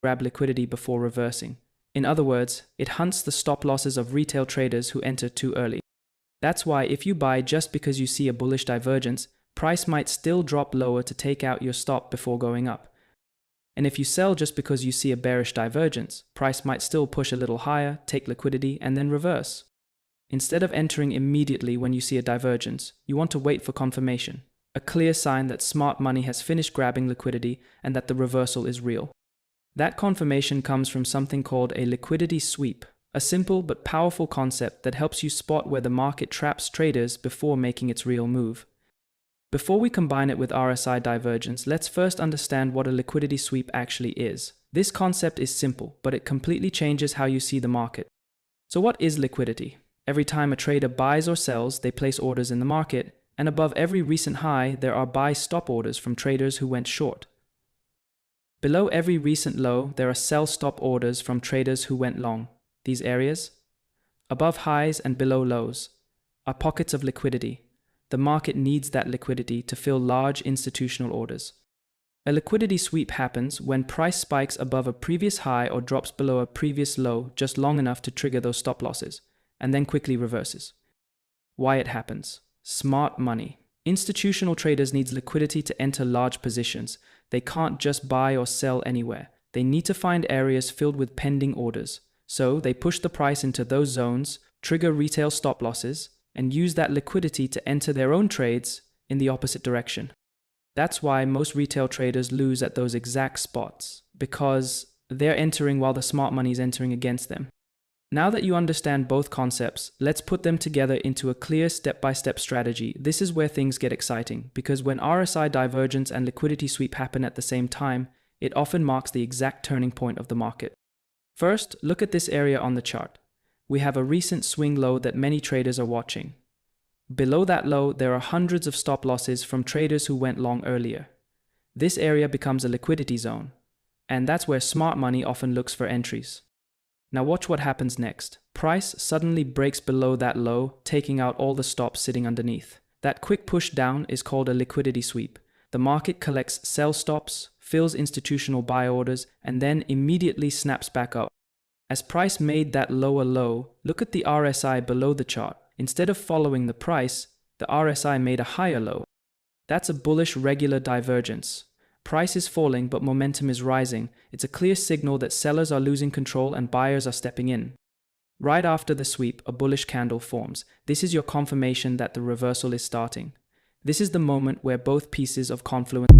grab liquidity before reversing. In other words, it hunts the stop losses of retail traders who enter too early. That's why if you buy just because you see a bullish divergence, price might still drop lower to take out your stop before going up. And if you sell just because you see a bearish divergence, price might still push a little higher, take liquidity, and then reverse. Instead of entering immediately when you see a divergence, you want to wait for confirmation, a clear sign that smart money has finished grabbing liquidity and that the reversal is real. That confirmation comes from something called a liquidity sweep, a simple but powerful concept that helps you spot where the market traps traders before making its real move. Before we combine it with RSI divergence, let's first understand what a liquidity sweep actually is. This concept is simple, but it completely changes how you see the market. So what is liquidity? Every time a trader buys or sells, they place orders in the market, and above every recent high, there are buy-stop orders from traders who went short. Below every recent low, there are sell-stop orders from traders who went long. These areas, above highs and below lows, are pockets of liquidity. The market needs that liquidity to fill large institutional orders. A liquidity sweep happens when price spikes above a previous high or drops below a previous low just long enough to trigger those stop losses, and then quickly reverses. Why it happens? Smart money. Institutional traders need liquidity to enter large positions. They can't just buy or sell anywhere. They need to find areas filled with pending orders. So they push the price into those zones, trigger retail stop losses, and use that liquidity to enter their own trades in the opposite direction. That's why most retail traders lose at those exact spots, because they're entering while the smart money is entering against them. Now that you understand both concepts, let's put them together into a clear step-by-step strategy. This is where things get exciting, because when RSI divergence and liquidity sweep happen at the same time, it often marks the exact turning point of the market. First, look at this area on the chart. We have a recent swing low that many traders are watching. Below that low, there are hundreds of stop losses from traders who went long earlier. This area becomes a liquidity zone, and that's where smart money often looks for entries. Now watch what happens next. Price suddenly breaks below that low, taking out all the stops sitting underneath. That quick push down is called a liquidity sweep. The market collects sell stops, fills institutional buy orders, and then immediately snaps back up. As price made that lower low, look at the RSI below the chart. Instead of following the price, the RSI made a higher low. That's a bullish regular divergence. Price is falling, but momentum is rising. It's a clear signal that sellers are losing control and buyers are stepping in. Right after the sweep, a bullish candle forms. This is your confirmation that the reversal is starting. This is the moment where both pieces of confluence